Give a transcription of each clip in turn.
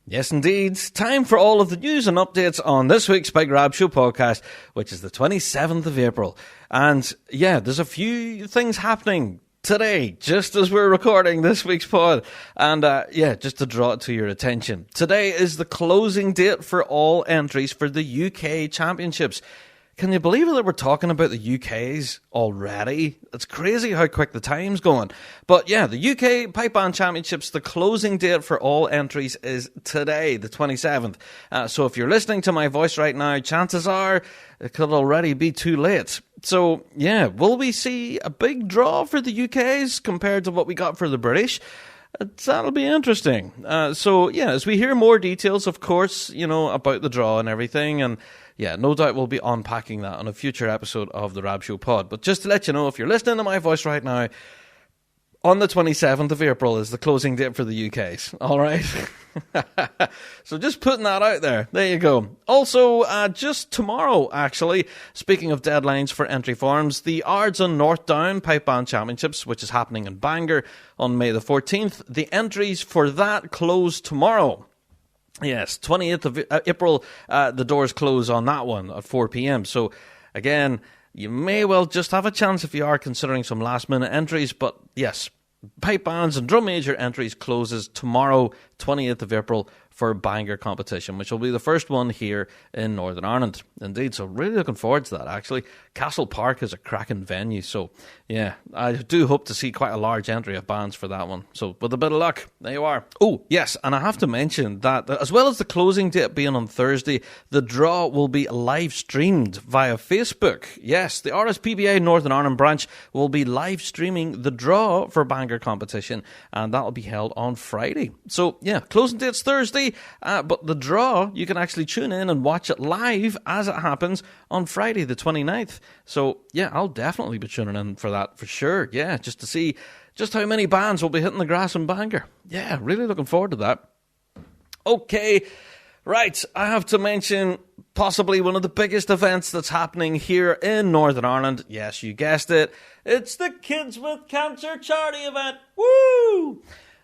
Yes, indeed. Time for all of the news and updates on this week's Big Rab Show podcast, which is the 27th of April. And yeah, there's a few things happening today, just as we're recording this week's pod. And just to draw it to your attention. Today is the closing date for all entries for the UK Championships. Can you believe it that we're talking about the UK's already? It's crazy how quick the time's going. But yeah, the UK Pipe Band Championships, the closing date for all entries is today, the 27th. So if you're listening to my voice right now, chances are it could already be too late. So yeah, will we see a big draw for the UK's compared to what we got for the British? That'll be interesting. So yeah, as we hear more details, of course, about the draw and everything, and yeah, no doubt we'll be unpacking that on a future episode of the Rab Show pod. But just to let you know, if you're listening to my voice right now, on the 27th of April is the closing date for the UK's. All right? So just putting that out there. There you go. Also, just tomorrow, actually, speaking of deadlines for entry forms, the Ardson North Down Pipe Band Championships, which is happening in Bangor on May the 14th, the entries for that close tomorrow. Yes, 28th of April, the doors close on that one at 4 p.m. So, again, you may well just have a chance if you are considering some last-minute entries. But, yes, pipe bands and drum major entries closes tomorrow, 28th of April, for Bangor competition, which will be the first one here in Northern Ireland. Indeed, so really looking forward to that, actually. Castle Park is a cracking venue, so yeah, I do hope to see quite a large entry of bands for that one. So with a bit of luck, there you are. Oh, yes, and I have to mention that as well as the closing date being on Thursday, the draw will be live streamed via Facebook. Yes, the RSPBA Northern Ireland branch will be live streaming the draw for Bangor competition, and that will be held on Friday. So yeah, closing date's Thursday, but the draw, you can actually tune in and watch it live as it happens on Friday the 29th. So yeah, I'll definitely be tuning in for that for sure. Yeah, just to see just how many bands will be hitting the grass in Bangor. Yeah, really looking forward to that. Okay, right, I have to mention possibly one of the biggest events that's happening here in Northern Ireland. Yes, you guessed it. It's the Kids with Cancer charity event. Woo!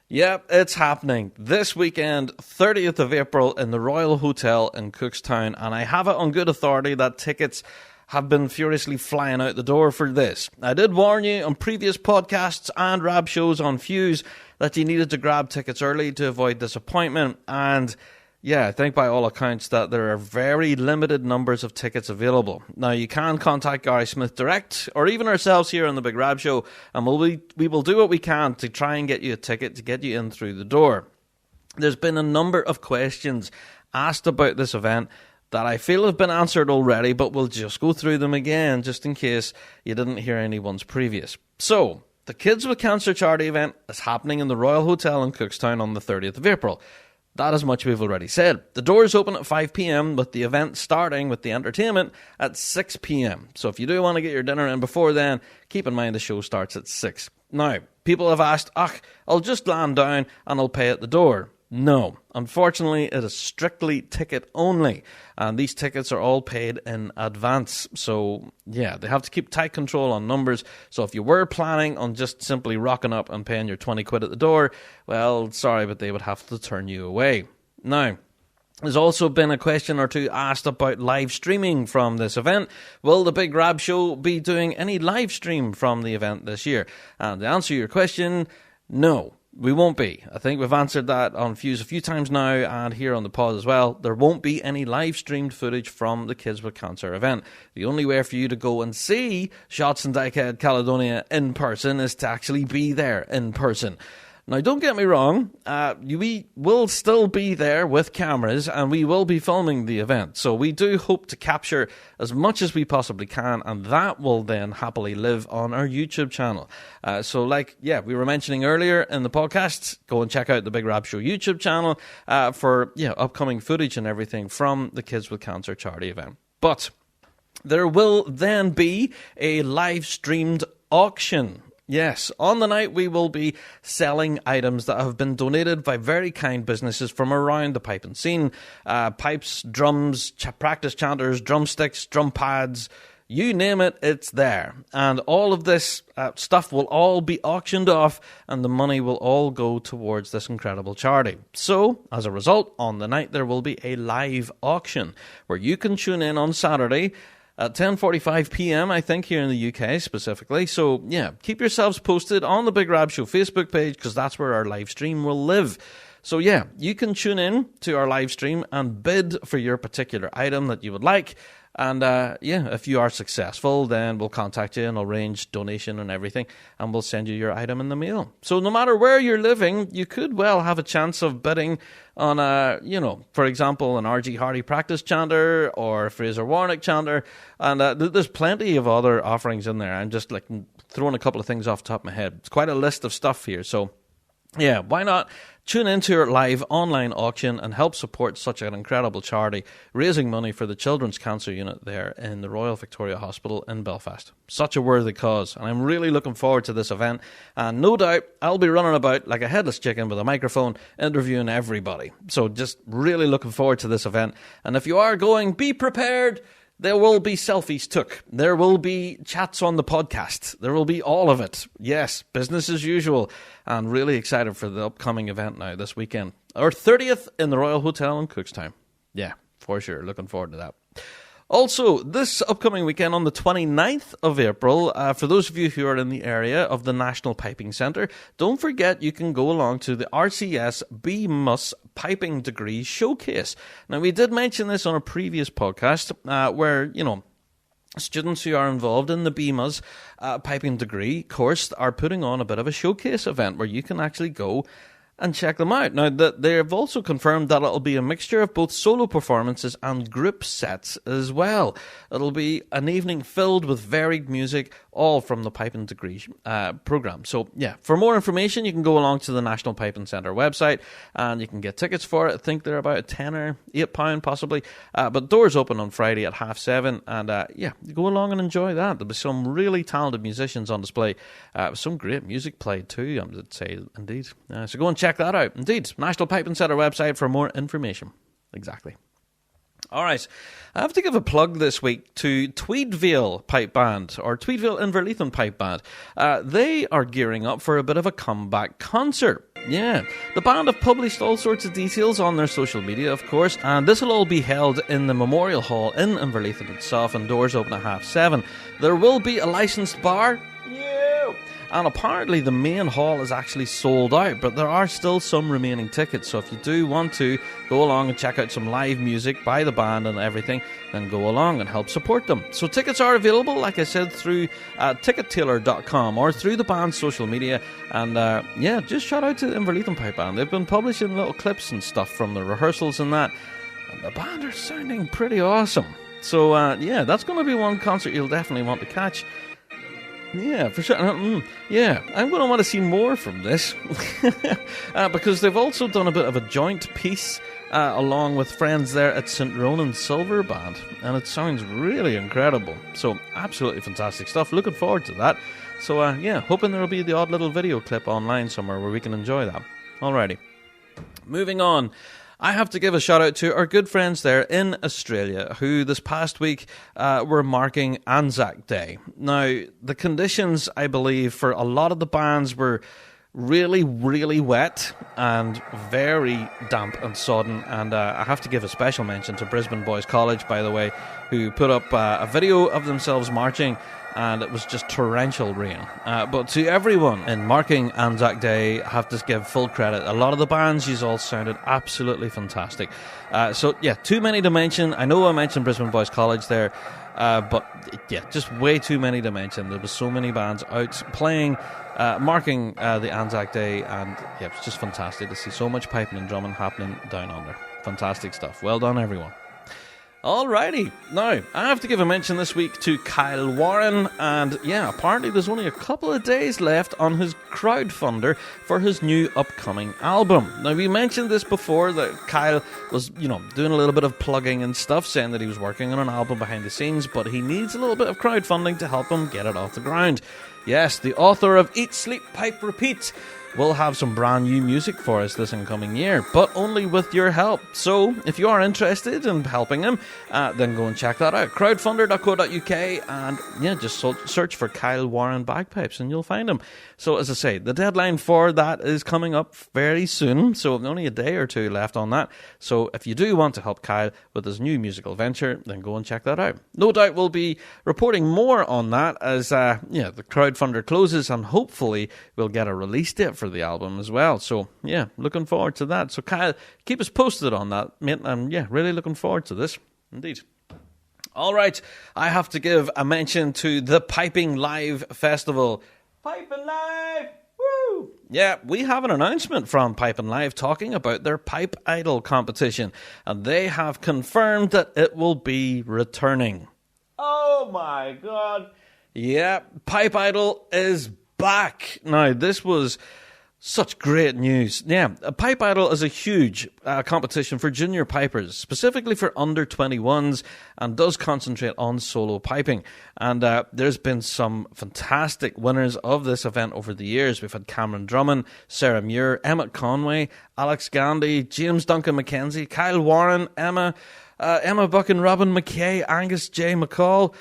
Yep, it's happening this weekend, 30th of April, in the Royal Hotel in Cookstown, and I have it on good authority that tickets have been furiously flying out the door for this. I did warn you on previous podcasts and Rab shows on Fuse that you needed to grab tickets early to avoid disappointment, and yeah, I think by all accounts that there are very limited numbers of tickets available. Now, you can contact Gary Smith direct, or even ourselves here on the Big Rab Show, and we will do what we can to try and get you a ticket to get you in through the door. There's been a number of questions asked about this event that I feel have been answered already, but we'll just go through them again, just in case you didn't hear anyone's previous. So, the Kids with Cancer charity event is happening in the Royal Hotel in Cookstown on the 30th of April. That is much we've already said. The doors open at 5 p.m, with the event starting with the entertainment at 6 p.m. So if you do want to get your dinner in before then, keep in mind the show starts at 6. Now, people have asked, I'll just land down and I'll pay at the door. No, unfortunately, it is strictly ticket only, and these tickets are all paid in advance. So, yeah, they have to keep tight control on numbers. So if you were planning on just simply rocking up and paying your 20 quid at the door, well, sorry, but they would have to turn you away. Now, there's also been a question or two asked about live streaming from this event. Will the Big Rab Show be doing any live stream from the event this year? And to answer your question, no. We won't be. I think we've answered that on Fuse a few times now and here on the pod as well. There won't be any live streamed footage from the Kids with Cancer event. The only way for you to go and see Shots in Dykehead, Caledonia in person is to actually be there in person. Now, don't get me wrong, we will still be there with cameras and we will be filming the event. So we do hope to capture as much as we possibly can, and that will then happily live on our YouTube channel. We were mentioning earlier in the podcast, go and check out the Big Rab Show YouTube channel for upcoming footage and everything from the Kids with Cancer charity event. But there will then be a live streamed auction. Yes, on the night we will be selling items that have been donated by very kind businesses from around the piping scene. Pipes, drums, practice chanters, drumsticks, drum pads, You name it, it's there. And all of this stuff will all be auctioned off, and the money will all go towards this incredible charity. So, as a result, on the night there will be a live auction where you can tune in on Saturday at 10:45 p.m, I think, here in the UK specifically. So, yeah, keep yourselves posted on the Big Rab Show Facebook page, because that's where our live stream will live. So, yeah, you can tune in to our live stream and bid for your particular item that you would like. And, if you are successful, then we'll contact you and arrange donation and everything, and we'll send you your item in the mail. So no matter where you're living, you could well have a chance of bidding on for example, an R.G. Hardy practice chanter or a Fraser Warnock chanter. And there's plenty of other offerings in there. I'm just throwing a couple of things off the top of my head. It's quite a list of stuff here. So, yeah, why not tune into our live online auction and help support such an incredible charity, raising money for the Children's Cancer Unit there in the Royal Victoria Hospital in Belfast. Such a worthy cause, and I'm really looking forward to this event. And no doubt, I'll be running about like a headless chicken with a microphone, interviewing everybody. So just really looking forward to this event. And if you are going, be prepared. There will be selfies took. There will be chats on the podcast. There will be all of it. Yes, business as usual. And really excited for the upcoming event now this weekend. Our 30th in the Royal Hotel in Cookstown. Yeah, for sure. Looking forward to that. Also, this upcoming weekend on the 29th of April, for those of you who are in the area of the National Piping Centre, don't forget you can go along to the RCSBMUS Piping Degree Showcase. Now, we did mention this on a previous podcast where, students who are involved in the BMUS piping degree course are putting on a bit of a showcase event where you can actually go and check them out. Now, they have also confirmed that it'll be a mixture of both solo performances and group sets as well. It'll be an evening filled with varied music, all from the Piping Degree programme. So, yeah, for more information, you can go along to the National Piping Centre website, and you can get tickets for it. I think they're about £10, £8 possibly. But doors open on Friday at 7:30, and go along and enjoy that. There'll be some really talented musicians on display. Some great music played too, I would say, indeed. So go and check that out. Indeed, National Piping Centre website for more information. Exactly. All right, I have to give a plug this week to Tweedvale Pipe Band, or Tweedvale Inverleithen Pipe Band. They are gearing up for a bit of a comeback concert. Yeah, the band have published all sorts of details on their social media, of course, and this will all be held in the Memorial Hall in Inverleithen itself, and doors open at 7:30. There will be a licensed bar. And apparently the main hall is actually sold out, but there are still some remaining tickets. So if you do want to go along and check out some live music by the band and everything, then go along and help support them. So tickets are available, like I said, through tickettailor.com or through the band's social media. And just shout out to the Inverleithen Pipe Band. They've been publishing little clips and stuff from the rehearsals and that. And the band are sounding pretty awesome. So that's going to be one concert you'll definitely want to catch. Yeah, for sure. I'm going to want to see more from this because they've also done a bit of a joint piece along with friends there at St. Ronan Silver Band, and it sounds really incredible. So, absolutely fantastic stuff. Looking forward to that. So, hoping there will be the odd little video clip online somewhere where we can enjoy that. Alrighty. Moving on. I have to give a shout out to our good friends there in Australia who this past week were marking ANZAC Day. Now, the conditions, I believe, for a lot of the bands were really, really wet and very damp and sodden. And I have to give a special mention to Brisbane Boys College, by the way, who put up a video of themselves marching, and it was just torrential rain. But to everyone in marking ANZAC Day, I have to give full credit. A lot of the bands, you all sounded absolutely fantastic. Too many to mention. I know I mentioned Brisbane Boys College there, just way too many to mention. There was so many bands out playing, marking the ANZAC Day, and it was just fantastic to see so much piping and drumming happening down under. Fantastic stuff. Well done, everyone. Alrighty, now I have to give a mention this week to Kyle Warren, and apparently there's only a couple of days left on his crowdfunder for his new upcoming album. Now, we mentioned this before, that Kyle was, doing a little bit of plugging and stuff, saying that he was working on an album behind the scenes, but he needs a little bit of crowdfunding to help him get it off the ground. Yes, the author of Eat, Sleep, Pipe, Repeat will have some brand new music for us this incoming year, but only with your help. So if you are interested in helping him, then go and check that out. Crowdfunder.co.uk, and just search for Kyle Warren Bagpipes and you'll find him. So as I say, the deadline for that is coming up very soon, so only a day or two left on that. So if you do want to help Kyle with his new musical venture, then go and check that out. No doubt we'll be reporting more on that as the crowdfunder closes, and hopefully we'll get a release date for the album as well. So looking forward to that. So Kyle, keep us posted on that, mate. I'm really looking forward to this indeed. All right, I have to give a mention to the Piping Live Festival. Piping Live! Woo! Yeah, we have an announcement from Piping Live talking about their Pipe Idol competition, and they have confirmed that it will be returning. Oh my God! Yeah, Pipe Idol is back. Now, this was such great news. Yeah, Pipe Idol is a huge competition for junior pipers, specifically for under 21s, and does concentrate on solo piping. And there's been some fantastic winners of this event over the years. We've had Cameron Drummond, Sarah Muir, Emmett Conway, Alex Gandy, James Duncan McKenzie, Kyle Warren, Emma Buchan, Robin McKay, Angus J. McCall.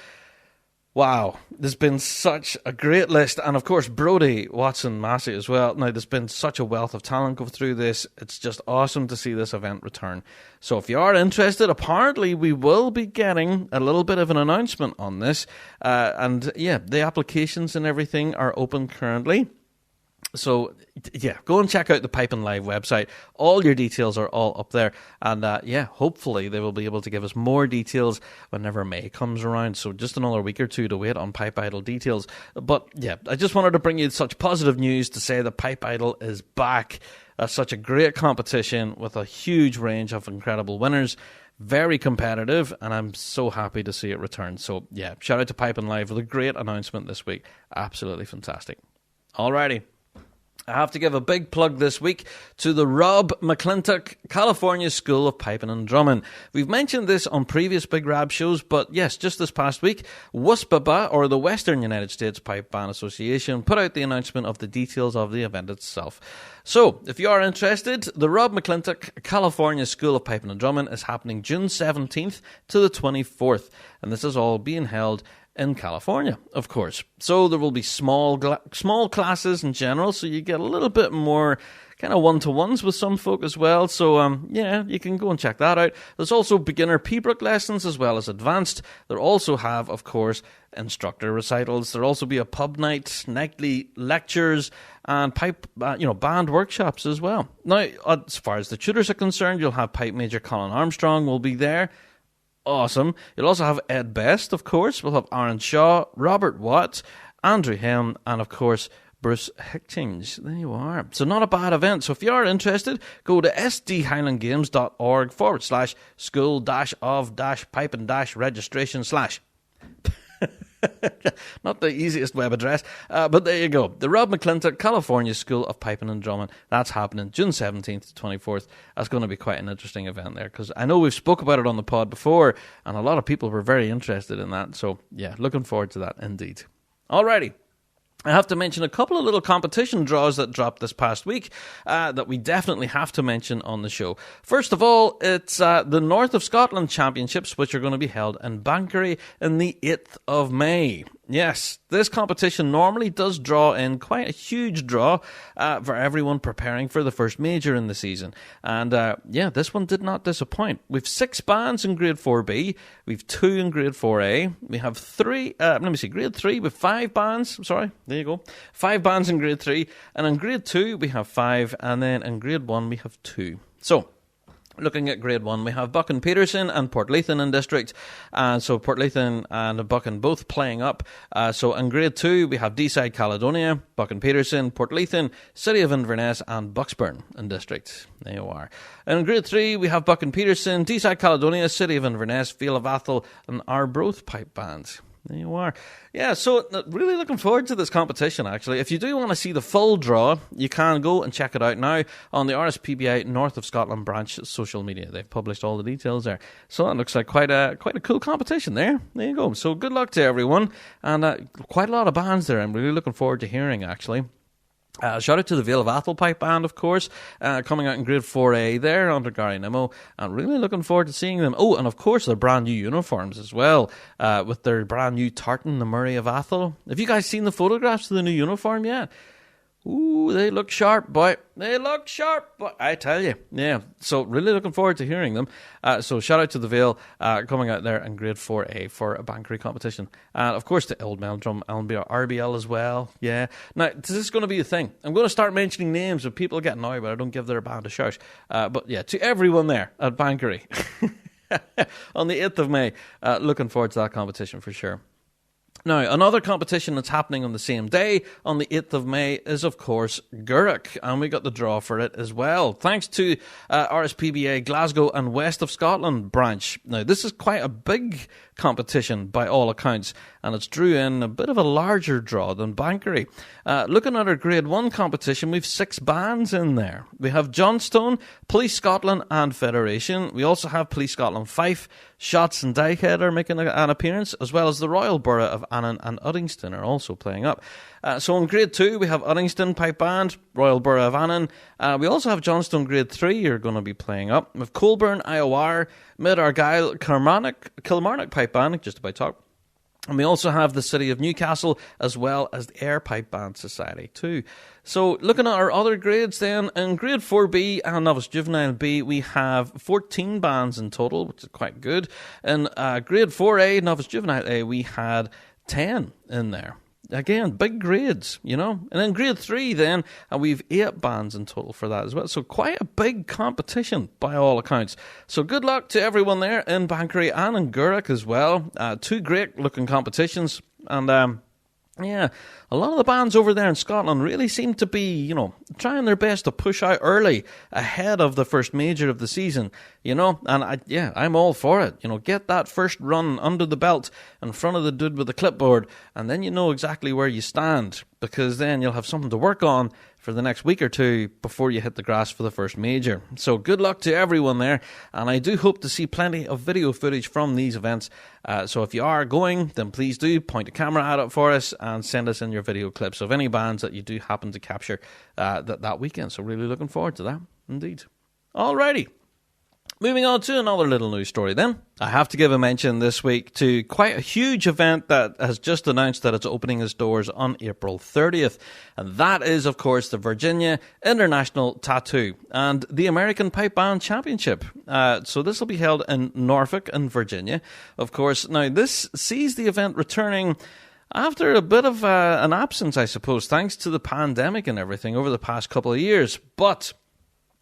Wow, there's been such a great list, and of course Brodie Watson Massey as well. Now, there's been such a wealth of talent go through this. It's just awesome to see this event return. So if you are interested, apparently we will be getting a little bit of an announcement on this. The applications and everything are open currently. So, go and check out the Piping Live website. All your details are all up there. And, hopefully they will be able to give us more details whenever May comes around. So just another week or two to wait on Pipe Idol details. But, I just wanted to bring you such positive news to say that Pipe Idol is back. Such a great competition with a huge range of incredible winners. Very competitive, and I'm so happy to see it return. So, shout out to Piping Live with a great announcement this week. Absolutely fantastic. Alrighty. I have to give a big plug this week to the Rob McClintock California School of Piping and Drumming. We've mentioned this on previous Big Rab shows, but yes, just this past week, WUSPABA, or the Western United States Pipe Band Association, put out the announcement of the details of the event itself. So, if you are interested, the Rob McClintock California School of Piping and Drumming is happening June 17th to the 24th, and this is all being held in California, of course. So there will be small classes in general, so you get a little bit more kind of one-to-ones with some folk as well. So, you can go and check that out. There's also beginner Pibrook lessons as well as advanced. There also have, of course, instructor recitals. There'll also be a pub night, nightly lectures, and pipe, band workshops as well. Now, as far as the tutors are concerned, you'll have Pipe Major Colin Armstrong will be there. Awesome. You'll also have Ed Best, of course. We'll have Aaron Shaw, Robert Watt, Andrew Helm, and of course Bruce Hickchange. There you are. So not a bad event. So if you are interested, go to sdhighlandgames.org/school-of-piping-registration/ Not the easiest web address, but there you go. The Rob McClintock California School of Piping and Drumming. That's happening June 17th to 24th. That's going to be quite an interesting event there, because I know we've spoke about it on the pod before, and a lot of people were very interested in that. So, looking forward to that indeed. Alrighty. I have to mention a couple of little competition draws that dropped this past week that we definitely have to mention on the show. First of all, it's the North of Scotland Championships, which are going to be held in Banchory on the 8th of May. Yes, this competition normally does draw in quite a huge draw for everyone preparing for the first major in the season. And this one did not disappoint. We've 6 bands in Grade 4B. We've 2 in Grade 4A. We have 3, Grade 3 with 5 bands. Sorry, there you go. 5 bands in Grade 3. And in Grade 2 we have 5. And then in Grade 1 we have 2. So, looking at Grade 1, we have Buchan Peterson and Portlethen in District. So Portlethen and Buchan both playing up. So in Grade 2, we have Deeside Caledonia, Buchan Peterson, Portlethen, City of Inverness, and Bucksburn in District. There you are. And in Grade 3, we have Buchan Peterson, Deeside Caledonia, City of Inverness, Field of Athol, and Arbroath Pipe Bands. There you are. Yeah, so really looking forward to this competition, actually. If you do want to see the full draw, you can go and check it out now on the RSPBI North of Scotland branch social media. They've published all the details there. So it looks like quite a cool competition there. There you go. So good luck to everyone. And quite a lot of bands there. I'm really looking forward to hearing, actually. Shout out to the Vale of Atholl Pipe Band, of course, coming out in Grade 4A there under Gary Nimmo, and really looking forward to seeing them. Oh, and of course their brand new uniforms as well, with their brand new tartan, the Murray of Atholl. Have you guys seen the photographs of the new uniform yet? Ooh, they look sharp, boy. They look sharp, boy. I tell you. Yeah, so really looking forward to hearing them. So shout out to the Vale coming out there in Grade 4A for a Bankery competition. And of course the Old Meldrum RBL as well. Yeah. Now, this is going to be a thing. I'm going to start mentioning names of people get annoyed, but I don't give their band a shout. But yeah, to everyone there at Bankery on the 8th of May, looking forward to that competition for sure. Now, another competition that's happening on the same day, on the 8th of May, is, of course, Gurkha, and we got the draw for it as well, thanks to RSPBA Glasgow and West of Scotland branch. Now, this is quite a big competition by all accounts, and it's drew in a bit of a larger draw than Bankery. Looking at our Grade 1 competition, we've 6 bands in there. We have Johnstone, Police Scotland and Federation. We also have Police Scotland Fife, Shots and Dykehead are making an appearance, as well as the Royal Borough of Annan and Uddingston are also playing up. So in Grade 2, we have Uddingston Pipe Band, Royal Borough of Annan. We also have Johnstone Grade 3 are going to be playing up. We have Colburn, IOR, Mid Argyll, Kilmarnock Pipe Band, just about talk. And we also have the City of Newcastle, as well as the Ayr Pipe Band Society too. So looking at our other grades then, in Grade 4B and Novice Juvenile B, we have 14 bands in total, which is quite good. In Grade 4A, Novice Juvenile A, we had 10 in there. Again, big grades, you know. And in Grade 3 then, we've 8 bands in total for that as well. So quite a big competition by all accounts. So good luck to everyone there in Bankery and in Gurkha as well. 2 great looking competitions. And yeah, a lot of the bands over there in Scotland really seem to be, you know, trying their best to push out early ahead of the first major of the season, you know, and I'm all for it. You know, get that first run under the belt in front of the dude with the clipboard, and then you know exactly where you stand, because then you'll have something to work on for the next week or two before you hit the grass for the first major. So good luck to everyone there, and I do hope to see plenty of video footage from these events. So if you are going, then please do point a camera at it for us and send us in your video clips of any bands that you do happen to capture that weekend. So really looking forward to that, indeed. Alrighty. Moving on to another little news story then. I have to give a mention this week to quite a huge event that has just announced that it's opening its doors on April 30th. And that is, of course, the Virginia International Tattoo and the American Pipe Band Championship. So this will be held in Norfolk in Virginia. Of course, now this sees the event returning after a bit of an absence, I suppose, thanks to the pandemic and everything over the past couple of years. But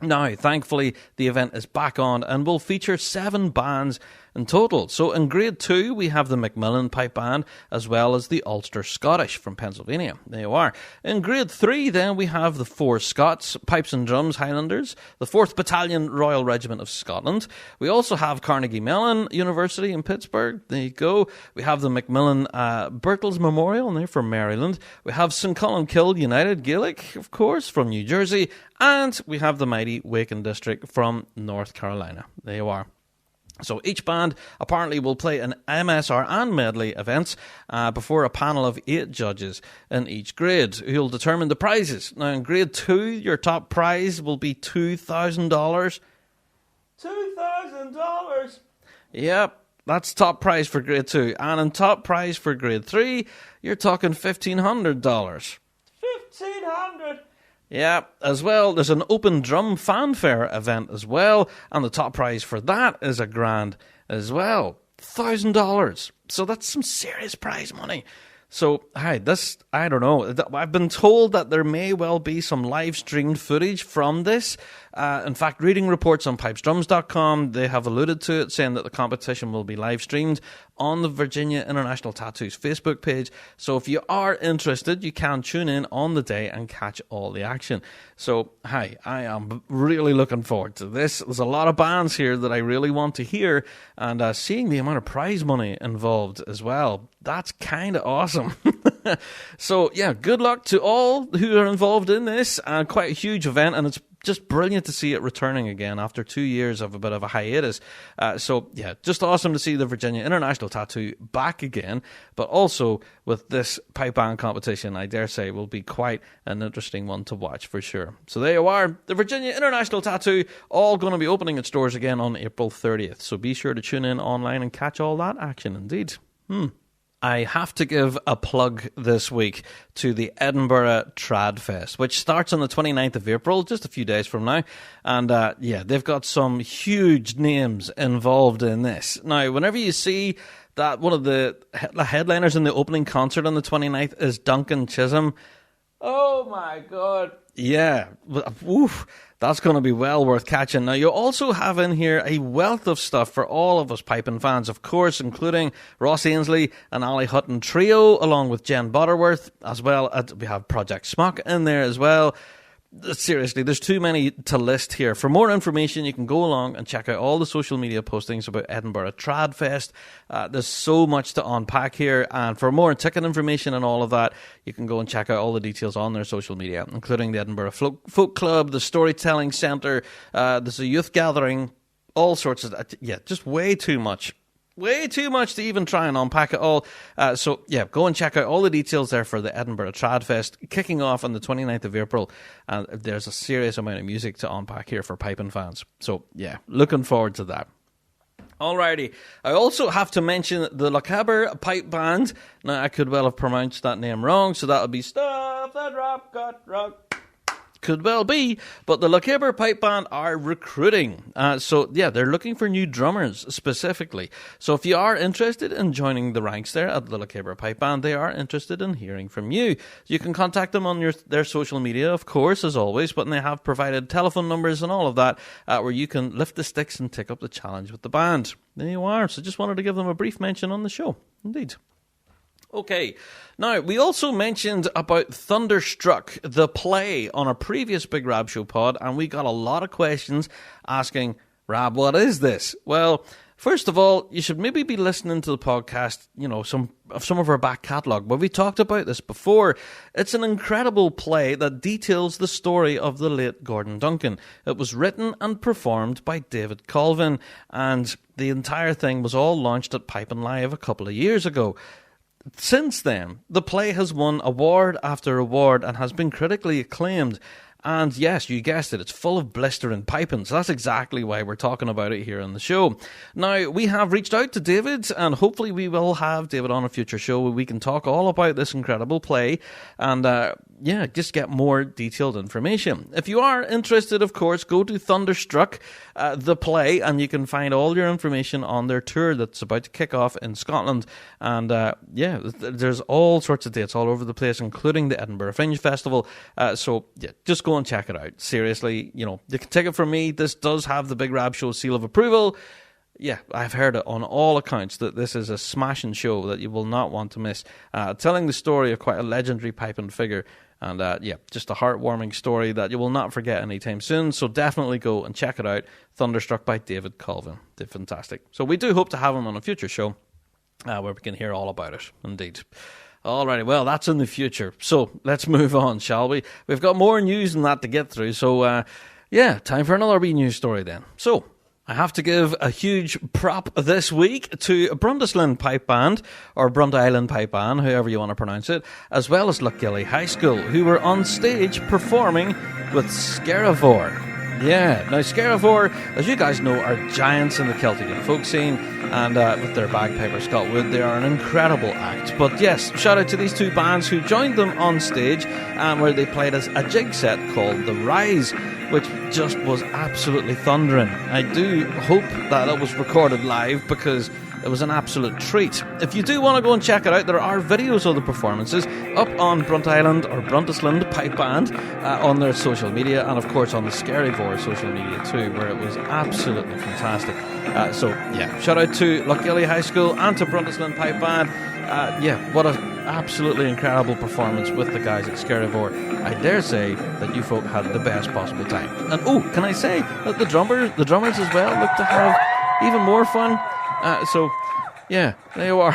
now, thankfully, the event is back on and will feature 7 bands in total. So in Grade 2, we have the Macmillan Pipe Band, as well as the Ulster Scottish from Pennsylvania. There you are. In Grade 3, then, we have the 4 Scots Pipes and Drums Highlanders, the 4th Battalion Royal Regiment of Scotland. We also have Carnegie Mellon University in Pittsburgh. There you go. We have the Macmillan Birtles Memorial, and they're from Maryland. We have St. Columkill United Gaelic, of course, from New Jersey. And we have the mighty Waken District from North Carolina. There you are. So each band apparently will play an MSR and medley events before a panel of 8 judges in each grade who will determine the prizes. Now in Grade 2, your top prize will be $2,000. $2,000? Yep, that's top prize for Grade 2. And in top prize for Grade 3, you're talking $1,500. $1,500? Yeah, as well, there's an open drum fanfare event as well, and the top prize for that is $1,000 as well. $1,000. So that's some serious prize money. So, hi, this, I don't know. I've been told that there may well be some live streamed footage from this. In fact, reading reports on pipesdrums.com, they have alluded to it, saying that the competition will be live streamed on the Virginia International Tattoos Facebook page. So if you are interested, you can tune in on the day and catch all the action. So, hi, I am really looking forward to this. There's a lot of bands here that I really want to hear, and seeing the amount of prize money involved as well, that's kind of awesome. So, yeah, good luck to all who are involved in this. Quite a huge event, and it's just brilliant to see it returning again after 2 years of a bit of a hiatus. So, yeah, just awesome to see the Virginia International Tattoo back again, but also with this pipe band competition, I dare say, will be quite an interesting one to watch for sure. So there you are, the Virginia International Tattoo, all going to be opening its doors again on April 30th. So be sure to tune in online and catch all that action indeed. I have to give a plug this week to the Edinburgh Tradfest, which starts on the 29th of April, just a few days from now. And they've got some huge names involved in this. Now, whenever you see that one of the headliners in the opening concert on the 29th is Duncan Chisholm, oh my God. Yeah, woof, that's going to be well worth catching. Now, you also have in here a wealth of stuff for all of us piping fans, of course, including Ross Ainsley and Ali Hutton Trio, along with Jen Butterworth, as well as we have Project Smock in there as well. Seriously, there's too many to list here. For more information, you can go along and check out all the social media postings about Edinburgh Tradfest. There's so much to unpack here, and for more ticket information and all of that, you can go and check out all the details on their social media, including the Edinburgh Folk Club, the Storytelling Centre, there's a youth gathering, all sorts of, just way too much. Way too much to even try and unpack it all. So, go and check out all the details there for the Edinburgh Tradfest, kicking off on the 29th of April. And there's a serious amount of music to unpack here for piping fans. So, looking forward to that. Alrighty. I also have to mention the Cabre Pipe Band. Now, I could well have pronounced that name wrong, so that would be Stuff That Rock Got Rock. Could well be, but the Cabre Pipe Band are recruiting. They're looking for new drummers specifically. So if you are interested in joining the ranks there at the Cabre Pipe Band, they are interested in hearing from you. You can contact them on their social media, of course, as always, but they have provided telephone numbers and all of that where you can lift the sticks and take up the challenge with the band. There you are. So just wanted to give them a brief mention on the show. Indeed. Okay, now we also mentioned about Thunderstruck, the play, on a previous Big Rab Show pod, and we got a lot of questions asking, Rab, what is this? Well, first of all, you should maybe be listening to the podcast, some of our back catalogue, but we talked about this before. It's an incredible play that details the story of the late Gordon Duncan. It was written and performed by David Colvin, and the entire thing was all launched at Pipe and Live a couple of years ago. Since then, the play has won award after award and has been critically acclaimed. And yes, you guessed it, it's full of blistering piping. So that's exactly why we're talking about it here on the show. Now, we have reached out to David, and hopefully we will have David on a future show where we can talk all about this incredible play and, just get more detailed information. If you are interested, of course, go to Thunderstruck, the play, and you can find all your information on their tour that's about to kick off in Scotland. And, there's all sorts of dates all over the place, including the Edinburgh Fringe Festival. Just go and check it out. Seriously, you can take it from me. This does have the Big Rab Show seal of approval. Yeah, I've heard it on all accounts that this is a smashing show that you will not want to miss. Telling the story of quite a legendary piping figure. And just a heartwarming story that you will not forget anytime soon. So definitely go and check it out. Thunderstruck by David Colvin. They're fantastic. So we do hope to have him on a future show where we can hear all about it. Indeed. Alrighty, well, that's in the future. So let's move on, shall we? We've got more news than that to get through. So, time for another wee news story then. So, I have to give a huge prop this week to Brundisland Pipe Band, or Brunt Island Pipe Band, however you want to pronounce it, as well as Lochgilly High School, who were on stage performing with Scaravore. Yeah, now Scaravore, as you guys know, are giants in the Celtic and folk scene, and with their bagpiper Scott Wood, they are an incredible act. But yes, shout out to these two bands who joined them on stage, where they played us a jig set called The Rise, which just was absolutely thundering. I do hope that it was recorded live, because it was an absolute treat. If you do want to go and check it out, there are videos of the performances up on Brunt Island or Brundisland Pipe Band on their social media, and of course on the Scaravore social media too, where it was absolutely fantastic. Shout out to Lochgilly High School and to Brundisland Pipe Band. What an absolutely incredible performance with the guys at Scaravore. I dare say that you folk had the best possible time. And can I say that the drummers as well look to have even more fun? Yeah, there you are.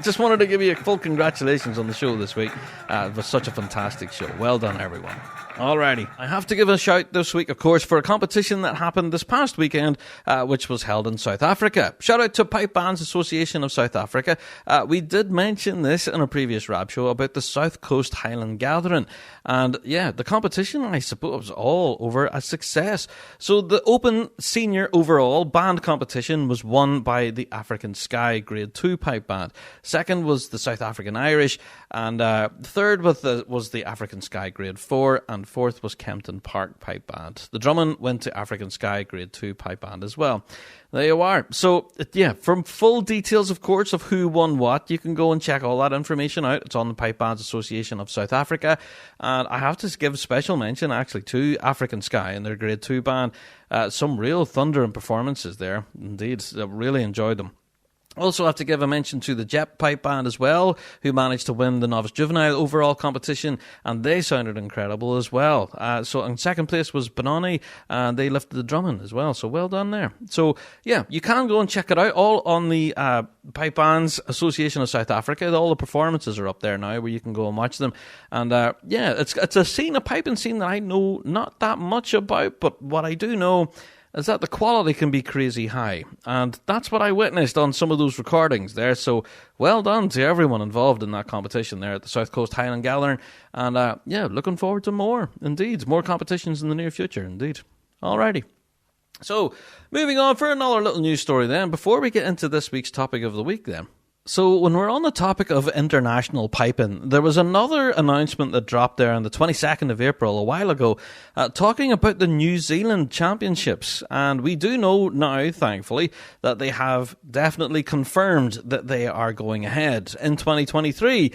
Just wanted to give you a full congratulations on the show this week. It was such a fantastic show. Well done, everyone. Alrighty, I have to give a shout this week, of course, for a competition that happened this past weekend, which was held in South Africa. Shout out to Pipe Bands Association of South Africa. We did mention this in a previous Rab show about the South Coast Highland Gathering. And yeah, the competition, I suppose, all over a success. So the Open Senior Overall Band competition was won by the African Sky Grade 2 Pipe Band. Second was the South African Irish. And third was the African Sky Grade 4. And fourth was Kempton Park Pipe Band. The Drummond went to African Sky Grade 2 Pipe Band as well. There you are. So, yeah, from full details, of course, of who won what, you can go and check all that information out. It's on the Pipe Bands Association of South Africa. And I have to give special mention, actually, to African Sky and their Grade 2 band. Some real thunder and performances there. Indeed, I really enjoyed them. Also have to give a mention to the Jet Pipe Band as well, who managed to win the Novice Juvenile overall competition, and they sounded incredible as well. So in second place was Benoni, and they lifted the Drummond as well, so well done there. So yeah, you can go and check it out, all on the Pipe Bands Association of South Africa. All the performances are up there now, where you can go and watch them. And yeah, it's a scene, a piping scene that I know not that much about, but what I do know is that the quality can be crazy high. And that's what I witnessed on some of those recordings there. So well done to everyone involved in that competition there at the South Coast Highland Gathering. And yeah, looking forward to more, indeed. More competitions in the near future, indeed. Alrighty. So, moving on for another little news story then, before we get into this week's topic of the week then. So when we're on the topic of international piping, there was another announcement that dropped there on the 22nd of April, a while ago, talking about the New Zealand Championships. And we do know now, thankfully, that they have definitely confirmed that they are going ahead in 2023.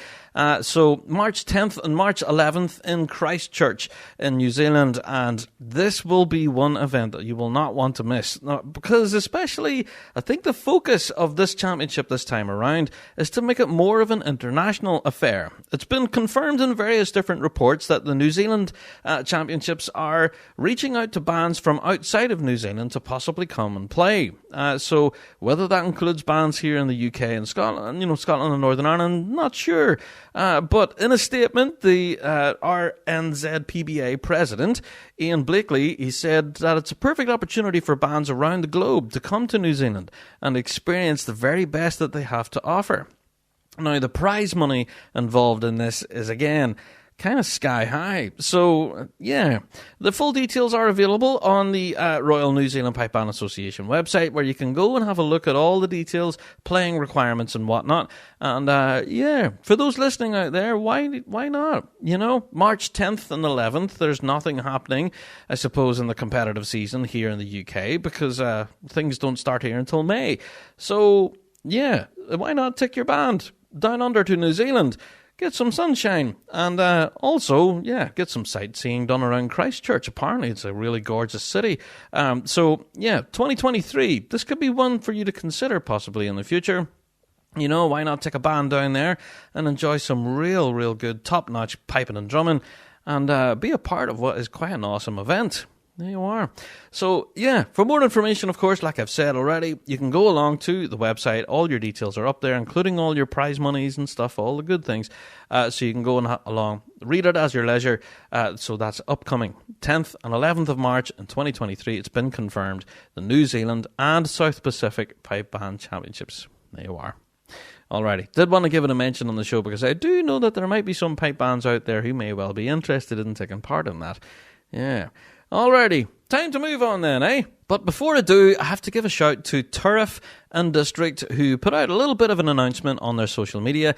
So March 10th and March 11th in Christchurch in New Zealand. And this will be one event that you will not want to miss. Because especially, I think the focus of this championship this time around is to make it more of an international affair. It's been confirmed in various different reports that the New Zealand Championships are reaching out to bands from outside of New Zealand to possibly come and play. So whether that includes bands here in the UK and Scotland, Scotland and Northern Ireland, not sure. But in a statement, the RNZPBA president, Ian Blakely, he said that it's a perfect opportunity for bands around the globe to come to New Zealand and experience the very best that they have to offer. Now, the prize money involved in this is, again, kind of sky high. So, yeah, the full details are available on the Royal New Zealand Pipe Band Association website, where you can go and have a look at all the details, playing requirements and whatnot. And, yeah, for those listening out there, why not? March 10th and 11th, there's nothing happening, I suppose, in the competitive season here in the UK, because things don't start here until May. So, yeah, why not take your band down under to New Zealand? Get some sunshine, and also, yeah, get some sightseeing done around Christchurch. Apparently, it's a really gorgeous city. So, yeah, 2023, this could be one for you to consider possibly in the future. Why not take a band down there and enjoy some real good top-notch piping and drumming, and be a part of what is quite an awesome event. There you are. So, yeah, for more information, of course, like I've said already, you can go along to the website. All your details are up there, including all your prize monies and stuff, all the good things. So you can go along, read it as your leisure. So that's upcoming 10th and 11th of March in 2023. It's been confirmed. The New Zealand and South Pacific Pipe Band Championships. There you are. Alrighty, did want to give it a mention on the show because I do know that there might be some pipe bands out there who may well be interested in taking part in that. Yeah. Alrighty, time to move on then, eh? But before I do, I have to give a shout to Turriff and District, who put out a little bit of an announcement on their social media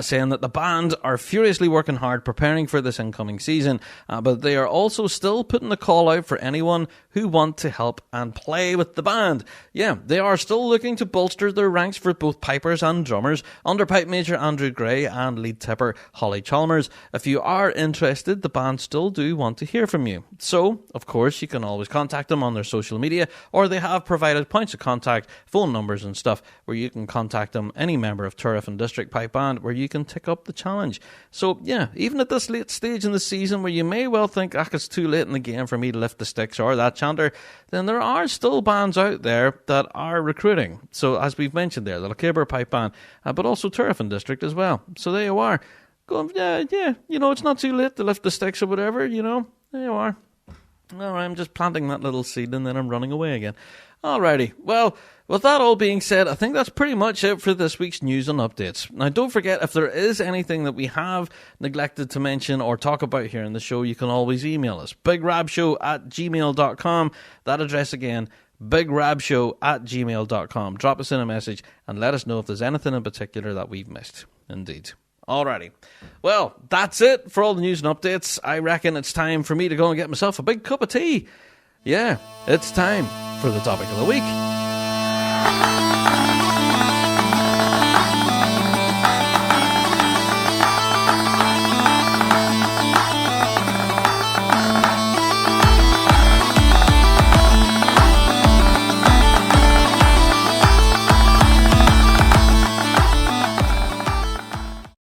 saying that the band are furiously working hard preparing for this incoming season, but they are also still putting a call out for anyone who want to help and play with the band. Yeah, they are still looking to bolster their ranks for both pipers and drummers, underpipe major Andrew Gray and lead tipper Holly Chalmers. If you are interested, the band still do want to hear from you. So, of course, you can always contact them on their social media, or they have provided points of contact, phone numbers and stuff, where you can contact them, any member of Turriff and District Pipe Band, where you can take up the challenge. So yeah, even at this late stage in the season where you may well think, it's too late in the game for me to lift the sticks or that chanter, then there are still bands out there that are recruiting. So as we've mentioned there, the Cabre Pipe Band, but also Turriff and District as well. So there you are. Going, yeah, it's not too late to lift the sticks or whatever, there you are. All right, I'm just planting that little seed and then I'm running away again. Alrighty, well, with that all being said, I think that's pretty much it for this week's news and updates. Now, don't forget, if there is anything that we have neglected to mention or talk about here in the show, you can always email us, bigrabshow@gmail.com. That address again, bigrabshow@gmail.com. Drop us in a message and let us know if there's anything in particular that we've missed. Indeed. Alrighty. Well, that's it for all the news and updates. I reckon it's time for me to go and get myself a big cup of tea. Yeah, it's time for the topic of the week.